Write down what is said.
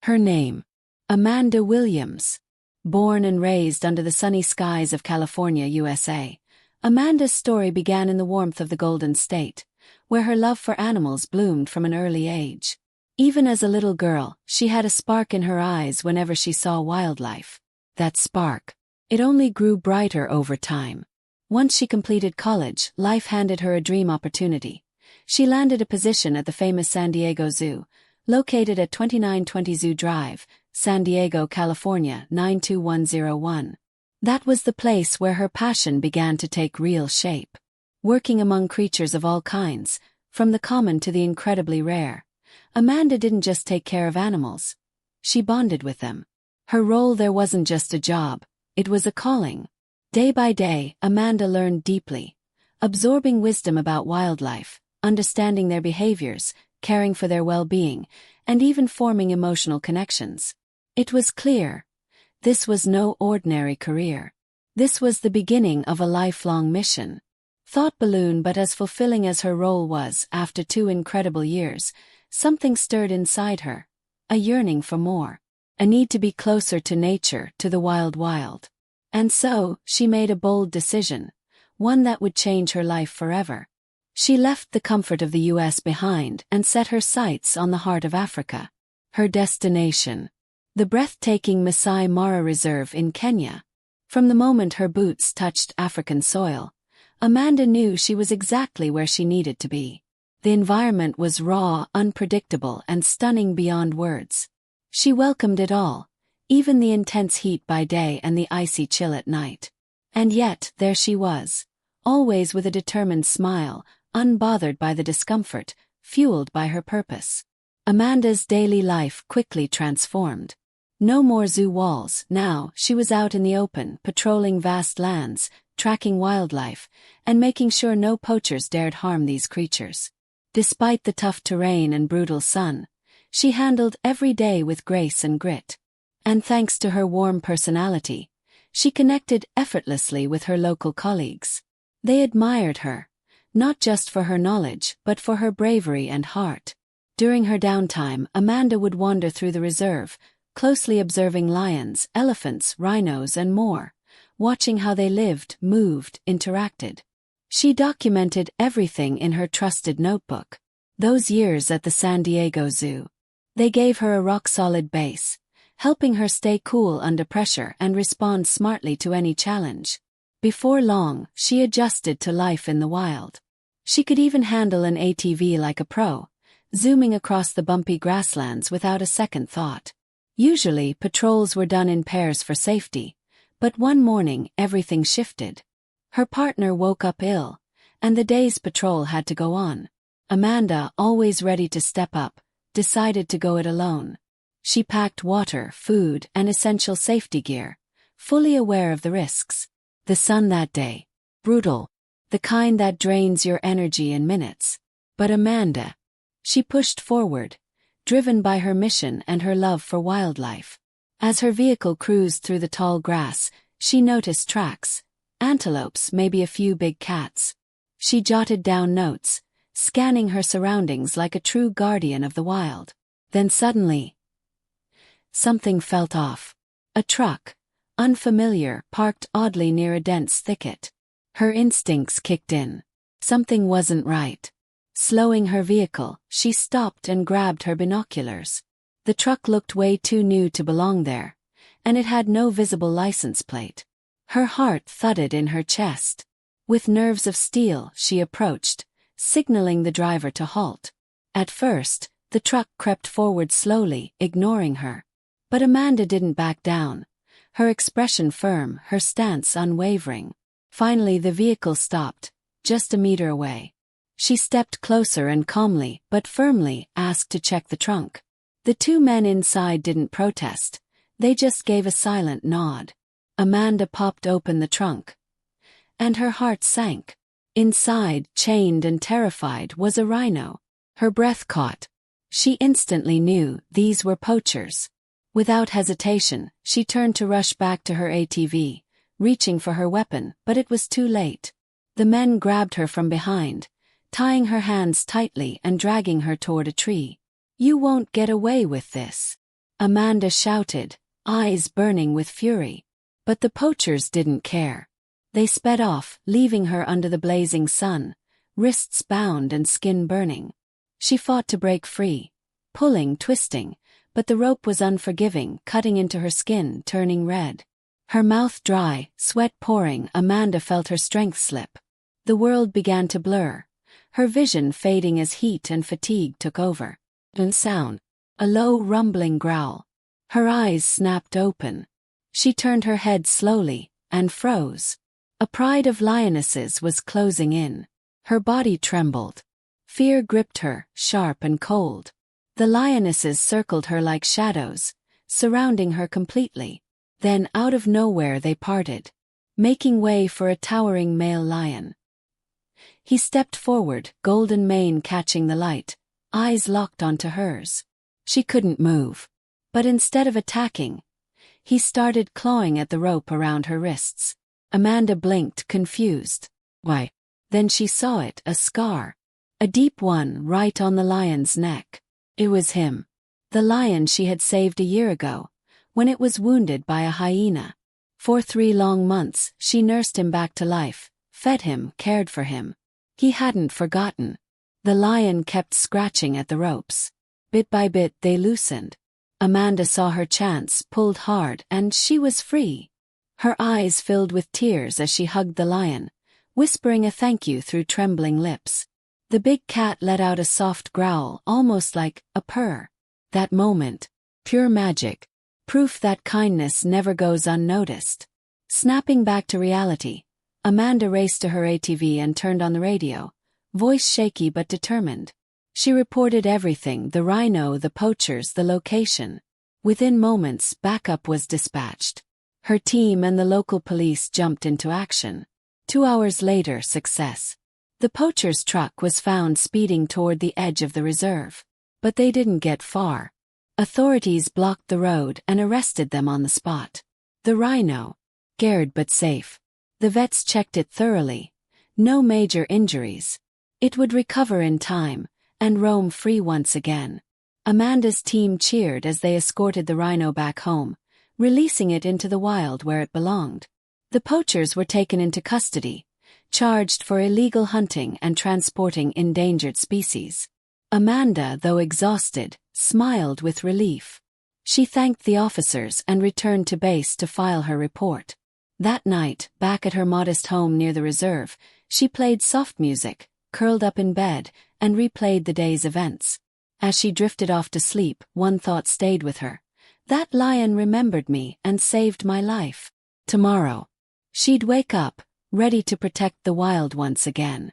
Her name, Amanda Williams. Born and raised under the sunny skies of California, USA, Amanda's story began in the warmth of the Golden State, where her love for animals bloomed from an early age. Even as a little girl, she had a spark in her eyes whenever she saw wildlife. That spark, it only grew brighter over time. Once she completed college, life handed her a dream opportunity. She landed a position at the famous San Diego Zoo, located at 2920 Zoo Drive, San Diego, California, 92101. That was the place where her passion began to take real shape. Working among creatures of all kinds, from the common to the incredibly rare, Amanda didn't just take care of animals. She bonded with them. Her role there wasn't just a job, it was a calling. Day by day, Amanda learned deeply, absorbing wisdom about wildlife, understanding their behaviors, caring for their well-being, and even forming emotional connections. It was clear, this was no ordinary career. This was the beginning of a lifelong mission. Thought balloon, but as fulfilling as her role was, after 2 incredible years, something stirred inside her. A yearning for more. A need to be closer to nature, to the wild. And so, she made a bold decision, one that would change her life forever. She left the comfort of the U.S. behind and set her sights on the heart of Africa. Her destination, the breathtaking Masai Mara Reserve in Kenya. From the moment her boots touched African soil, Amanda knew she was exactly where she needed to be. The environment was raw, unpredictable, and stunning beyond words. She welcomed it all, even the intense heat by day and the icy chill at night. And yet, there she was, always with a determined smile, unbothered by the discomfort, fueled by her purpose. Amanda's daily life quickly transformed. No more zoo walls, now she was out in the open, patrolling vast lands, tracking wildlife, and making sure no poachers dared harm these creatures. Despite the tough terrain and brutal sun, she handled every day with grace and grit. And thanks to her warm personality, she connected effortlessly with her local colleagues. They admired her, not just for her knowledge, but for her bravery and heart. During her downtime, Amanda would wander through the reserve, closely observing lions, elephants, rhinos, and more, watching how they lived, moved, interacted. She documented everything in her trusted notebook. Those years at the San Diego Zoo, they gave her a rock-solid base, helping her stay cool under pressure and respond smartly to any challenge. Before long, she adjusted to life in the wild. She could even handle an ATV like a pro, zooming across the bumpy grasslands without a second thought. Usually, patrols were done in pairs for safety, but one morning everything shifted. Her partner woke up ill, and the day's patrol had to go on. Amanda, always ready to step up, decided to go it alone. She packed water, food, and essential safety gear, fully aware of the risks. The sun that day, brutal, the kind that drains your energy in minutes. But Amanda, she pushed forward, driven by her mission and her love for wildlife. As her vehicle cruised through the tall grass, she noticed tracks, antelopes, maybe a few big cats. She jotted down notes, scanning her surroundings like a true guardian of the wild. Then suddenly, something felt off. A truck, unfamiliar, parked oddly near a dense thicket. Her instincts kicked in. Something wasn't right. Slowing her vehicle, she stopped and grabbed her binoculars. The truck looked way too new to belong there, and it had no visible license plate. Her heart thudded in her chest. With nerves of steel, she approached, signaling the driver to halt. At first, the truck crept forward slowly, ignoring her. But Amanda didn't back down, her expression firm, her stance unwavering. Finally, the vehicle stopped, just a meter away. She stepped closer and calmly, but firmly, asked to check the trunk. The 2 men inside didn't protest, they just gave a silent nod. Amanda popped open the trunk, and her heart sank. Inside, chained and terrified, was a rhino. Her breath caught. She instantly knew these were poachers. Without hesitation, she turned to rush back to her ATV, reaching for her weapon, but it was too late. The men grabbed her from behind, tying her hands tightly and dragging her toward a tree. "You won't get away with this," Amanda shouted, eyes burning with fury. But the poachers didn't care. They sped off, leaving her under the blazing sun, wrists bound and skin burning. She fought to break free, pulling, twisting, but the rope was unforgiving, cutting into her skin, turning red. Her mouth dry, sweat pouring, Amanda felt her strength slip. The world began to blur, her vision fading as heat and fatigue took over. Then sound. A low, rumbling growl. Her eyes snapped open. She turned her head slowly, and froze. A pride of lionesses was closing in. Her body trembled. Fear gripped her, sharp and cold. The lionesses circled her like shadows, surrounding her completely. Then out of nowhere they parted, making way for a towering male lion. He stepped forward, golden mane catching the light, eyes locked onto hers. She couldn't move. But instead of attacking, he started clawing at the rope around her wrists. Amanda blinked, confused. Why? Then she saw it, a scar. A deep one right on the lion's neck. It was him. The lion she had saved a year ago, when it was wounded by a hyena. For 3 long months, she nursed him back to life, fed him, cared for him. He hadn't forgotten. The lion kept scratching at the ropes. Bit by bit they loosened. Amanda saw her chance, pulled hard, and she was free. Her eyes filled with tears as she hugged the lion, whispering a thank you through trembling lips. The big cat let out a soft growl, almost like a purr. That moment, pure magic, proof that kindness never goes unnoticed. Snapping back to reality, Amanda raced to her ATV and turned on the radio, voice shaky but determined. She reported everything, the rhino, the poachers, the location. Within moments, backup was dispatched. Her team and the local police jumped into action. 2 hours later, success. The poacher's truck was found speeding toward the edge of the reserve. But they didn't get far. Authorities blocked the road and arrested them on the spot. The rhino, scared but safe. The vets checked it thoroughly. No major injuries. It would recover in time and roam free once again. Amanda's team cheered as they escorted the rhino back home, releasing it into the wild where it belonged. The poachers were taken into custody, charged for illegal hunting and transporting endangered species. Amanda, though exhausted, smiled with relief. She thanked the officers and returned to base to file her report. That night, back at her modest home near the reserve, she played soft music, curled up in bed, and replayed the day's events. As she drifted off to sleep, one thought stayed with her. That lion remembered me and saved my life. Tomorrow, she'd wake up, ready to protect the wild once again.